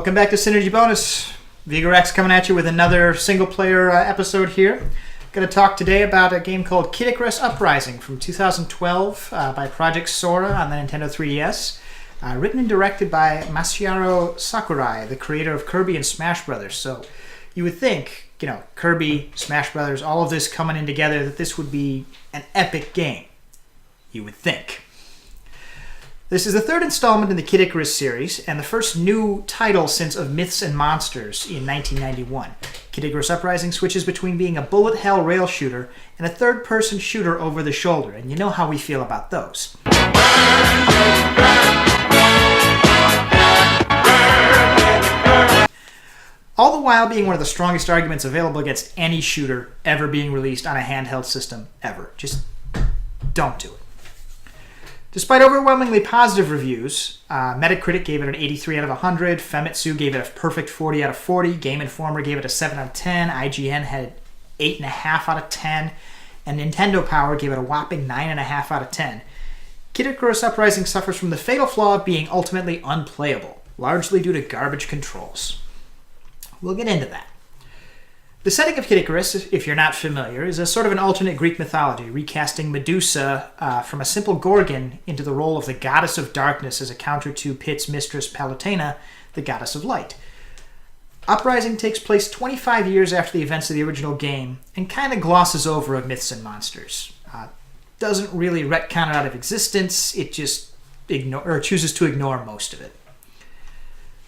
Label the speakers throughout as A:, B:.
A: Welcome back to Synergy Bonus. Vegorax coming at you with another single-player episode here. Going to talk today about a game called Icarus Uprising from 2012 by Project Sora on the Nintendo 3DS. Written and directed by Masahiro Sakurai, the creator of Kirby and Smash Brothers. So you would think, Kirby, Smash Brothers, all of this coming in together, that this would be an epic game. You would think. This is the third installment in the Kid Icarus series, and the first new title since Of Myths and Monsters in 1991. Kid Icarus Uprising switches between being a bullet hell rail shooter and a third-person shooter over the shoulder, and you know how we feel about those. All the while being one of the strongest arguments available against any shooter ever being released on a handheld system ever. Just don't do it. Despite overwhelmingly positive reviews, Metacritic gave it an 83 out of 100, Famitsu gave it a perfect 40 out of 40, Game Informer gave it a 7 out of 10, IGN had 8.5 out of 10, and Nintendo Power gave it a whopping 9.5 out of 10. Kid Icarus Uprising suffers from the fatal flaw of being ultimately unplayable, largely due to garbage controls. We'll get into that. The setting of Kid Icarus, if you're not familiar, is a sort of an alternate Greek mythology, recasting Medusa from a simple Gorgon into the role of the goddess of darkness as a counter to Pit's mistress Palutena, the goddess of light. Uprising takes place 25 years after the events of the original game and kind of glosses over Of Myths and Monsters. Doesn't really retcon it out of existence, it just chooses to ignore most of it.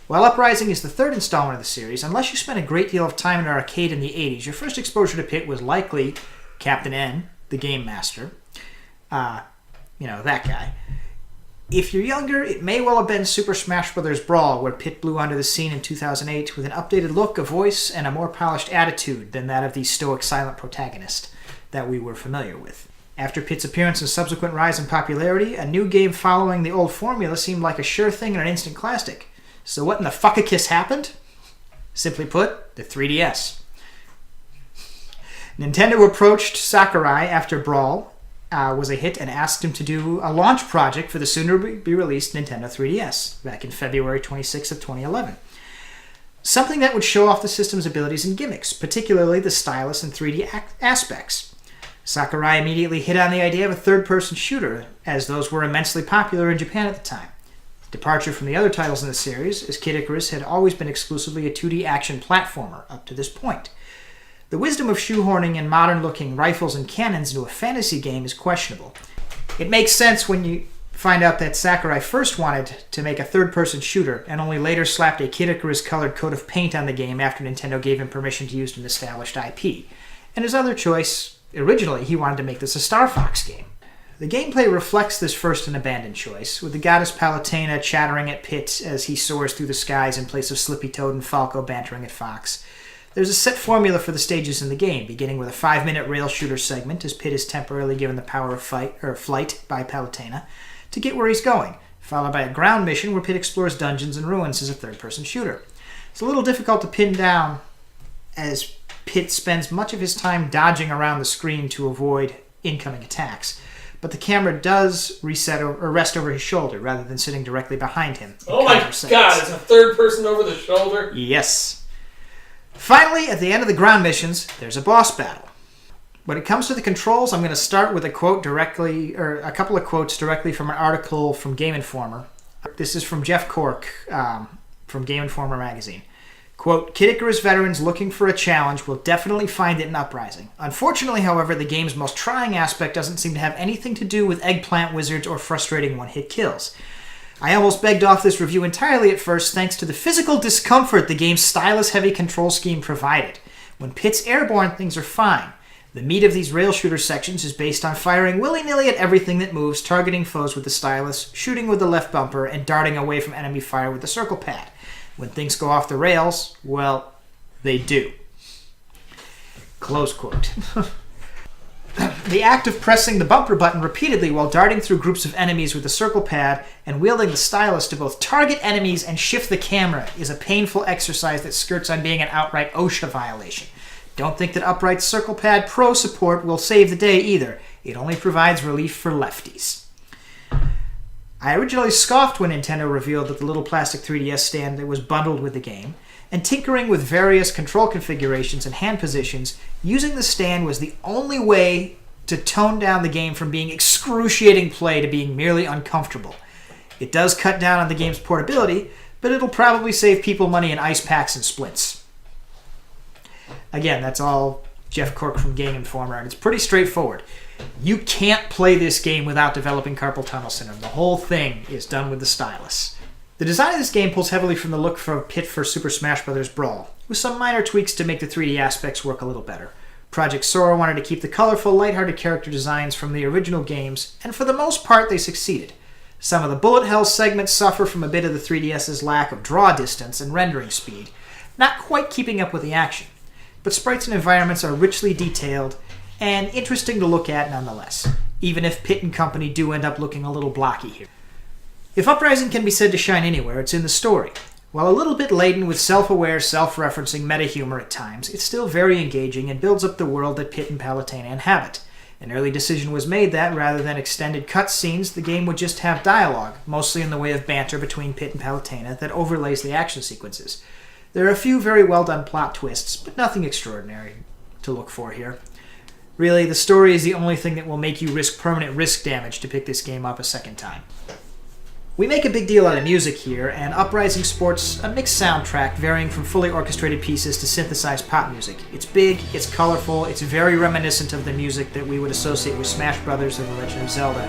A: While Uprising is the third installment of the series, unless you spent a great deal of time in an arcade in the 80s, your first exposure to Pit was likely Captain N, the Game Master. That guy. If you're younger, it may well have been Super Smash Bros. Brawl, where Pit blew onto the scene in 2008 with an updated look, a voice, and a more polished attitude than that of the stoic silent protagonist that we were familiar with. After Pit's appearance and subsequent rise in popularity, a new game following the old formula seemed like a sure thing and an instant classic. So what in the fuck-a-kiss happened? Simply put, the 3DS. Nintendo approached Sakurai after Brawl was a hit and asked him to do a launch project for the soon-to-be-released Nintendo 3DS back in February 26th of 2011. Something that would show off the system's abilities and gimmicks, particularly the stylus and 3D aspects. Sakurai immediately hit on the idea of a third-person shooter, as those were immensely popular in Japan at the time. Departure from the other titles in the series, as Kid Icarus had always been exclusively a 2D action platformer up to this point. The wisdom of shoehorning in modern-looking rifles and cannons into a fantasy game is questionable. It makes sense when you find out that Sakurai first wanted to make a third-person shooter and only later slapped a Kid Icarus-colored coat of paint on the game after Nintendo gave him permission to use an established IP. And his other choice, originally he wanted to make this a Star Fox game. The gameplay reflects this first and abandoned choice, with the goddess Palutena chattering at Pit as he soars through the skies in place of Slippy Toad and Falco bantering at Fox. There's a set formula for the stages in the game, beginning with a 5-minute rail shooter segment as Pit is temporarily given the power of flight by Palutena to get where he's going, followed by a ground mission where Pit explores dungeons and ruins as a third-person shooter. It's a little difficult to pin down as Pit spends much of his time dodging around the screen to avoid incoming attacks. But the camera does rest over his shoulder rather than sitting directly behind him.
B: Oh my god, it's a third person over the shoulder?
A: Yes. Finally, at the end of the ground missions, there's a boss battle. When it comes to the controls, I'm going to start with a couple of quotes directly from an article from Game Informer. This is from Jeff Cork from Game Informer magazine. Quote, Kid Icarus veterans looking for a challenge will definitely find it in Uprising. Unfortunately, however, the game's most trying aspect doesn't seem to have anything to do with eggplant wizards or frustrating one-hit kills. I almost begged off this review entirely at first thanks to the physical discomfort the game's stylus-heavy control scheme provided. When Pit's airborne, things are fine. The meat of these rail shooter sections is based on firing willy-nilly at everything that moves, targeting foes with the stylus, shooting with the left bumper, and darting away from enemy fire with the circle pad. When things go off the rails, well, they do. Close quote. The act of pressing the bumper button repeatedly while darting through groups of enemies with the circle pad and wielding the stylus to both target enemies and shift the camera is a painful exercise that skirts on being an outright OSHA violation. Don't think that upright circle pad pro support will save the day either. It only provides relief for lefties. I originally scoffed when Nintendo revealed that the little plastic 3DS stand that was bundled with the game, and tinkering with various control configurations and hand positions, using the stand was the only way to tone down the game from being excruciating play to being merely uncomfortable. It does cut down on the game's portability, but it'll probably save people money in ice packs and splints. Again, that's all Jeff Cork from Game Informer, and it's pretty straightforward. You can't play this game without developing carpal tunnel syndrome. The whole thing is done with the stylus. The design of this game pulls heavily from the look for Pit for Super Smash Bros. Brawl, with some minor tweaks to make the 3D aspects work a little better. Project Sora wanted to keep the colorful, lighthearted character designs from the original games, and for the most part they succeeded. Some of the bullet hell segments suffer from a bit of the 3DS's lack of draw distance and rendering speed, not quite keeping up with the action. But sprites and environments are richly detailed and interesting to look at nonetheless, even if Pit and company do end up looking a little blocky here. If Uprising can be said to shine anywhere, it's in the story. While a little bit laden with self-aware, self-referencing meta-humor at times, it's still very engaging and builds up the world that Pit and Palutena inhabit. An early decision was made that, rather than extended cutscenes, the game would just have dialogue, mostly in the way of banter between Pit and Palutena that overlays the action sequences. There are a few very well-done plot twists, but nothing extraordinary to look for here. Really, the story is the only thing that will make you risk permanent risk damage to pick this game up a second time. We make a big deal out of music here, and Uprising sports a mixed soundtrack varying from fully orchestrated pieces to synthesized pop music. It's big, it's colorful, it's very reminiscent of the music that we would associate with Smash Bros. And The Legend of Zelda.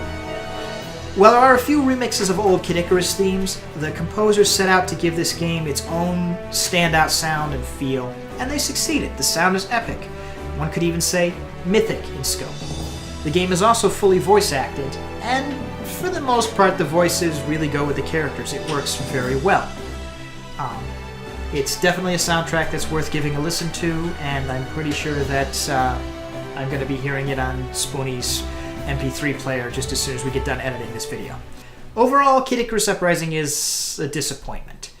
A: While there are a few remixes of old Kid Icarus themes, the composers set out to give this game its own standout sound and feel, and they succeeded. The sound is epic. One could even say mythic in scope. The game is also fully voice acted, and for the most part the voices really go with the characters. It works very well. It's definitely a soundtrack that's worth giving a listen to, and I'm pretty sure that I'm going to be hearing it on Spoonie's MP3 player just as soon as we get done editing this video. Overall, Kid Icarus Uprising is a disappointment.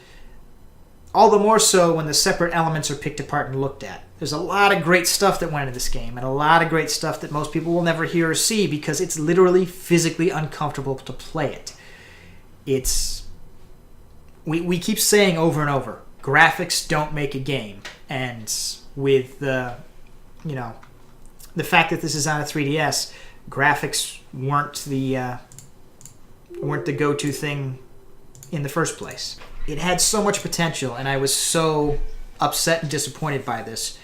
A: All the more so when the separate elements are picked apart and looked at. There's a lot of great stuff that went into this game, and a lot of great stuff that most people will never hear or see because it's literally physically uncomfortable to play it. We keep saying over and over, graphics don't make a game, and with the fact that this is on a 3DS, graphics weren't the go-to thing in the first place. It had so much potential, and I was so upset and disappointed by this.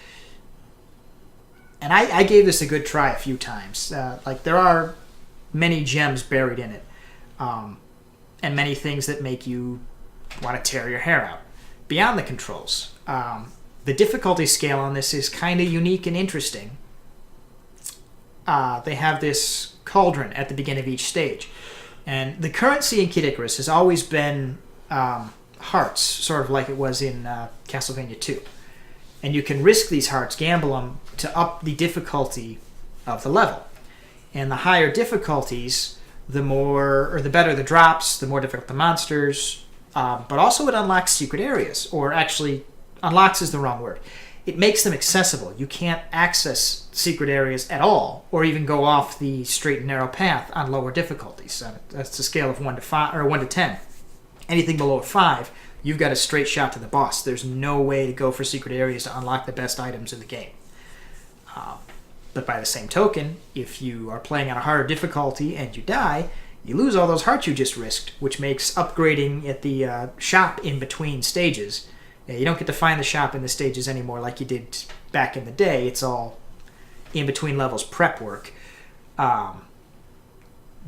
A: And I gave this a good try a few times. There are many gems buried in it, and many things that make you want to tear your hair out. Beyond the controls, the difficulty scale on this is kind of unique and interesting. They have this cauldron at the beginning of each stage. And the currency in Kid Icarus has always been hearts, sort of like it was in Castlevania 2. And you can risk these hearts, gamble them, to up the difficulty of the level. And the higher difficulties, the better the drops, the more difficult the monsters, but also it unlocks secret areas, or actually, unlocks is the wrong word. It makes them accessible. You can't access secret areas at all, or even go off the straight and narrow path on lower difficulties. That's a scale of 1 to 5 or 1 to 10. Anything below a 5, you've got a straight shot to the boss. There's no way to go for secret areas to unlock the best items in the game. But by the same token, if you are playing on a harder difficulty and you die, you lose all those hearts you just risked, which makes upgrading at the shop in between stages. You don't get to find the shop in the stages anymore like you did back in the day. It's all in between levels prep work,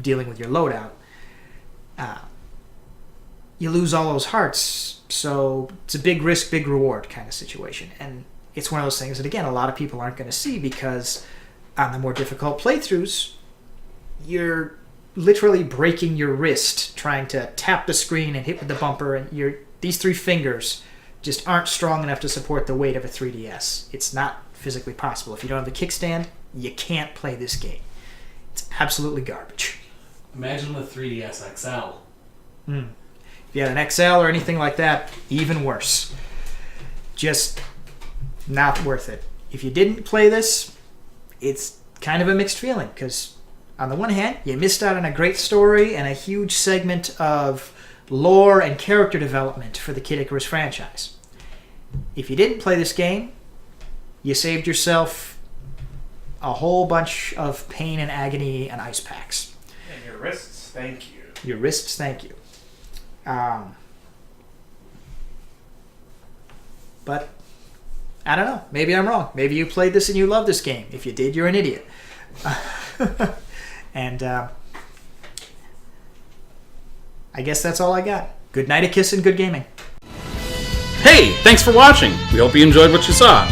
A: dealing with your loadout. You lose all those hearts, so it's a big risk, big reward kind of situation. And it's one of those things that, again, a lot of people aren't going to see because on the more difficult playthroughs, you're literally breaking your wrist trying to tap the screen and hit with the bumper, and these 3 fingers just aren't strong enough to support the weight of a 3DS. It's not physically possible. If you don't have the kickstand, you can't play this game. It's absolutely garbage.
B: Imagine the 3DS XL.
A: If you had an XL or anything like that, even worse. Just not worth it. If you didn't play this, it's kind of a mixed feeling because On the one hand, you missed out on a great story and a huge segment of lore and character development for the Kid Icarus franchise. If you didn't play this game, you saved yourself a whole bunch of pain and agony and ice packs.
C: And your wrists, thank you.
A: Your wrists, thank you. But I don't know. Maybe I'm wrong. Maybe you played this and you love this game. If you did, you're an idiot. And I guess that's all I got. Good night, a kiss, and good gaming.
D: Hey, thanks for watching. We hope you enjoyed what you saw.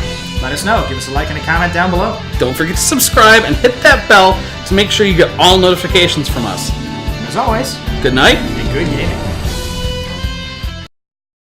A: Let us know. Give us a like and a comment down below.
D: Don't forget to subscribe and hit that bell to make sure you get all notifications from us.
A: As always,
D: Good night.
A: and good gaming.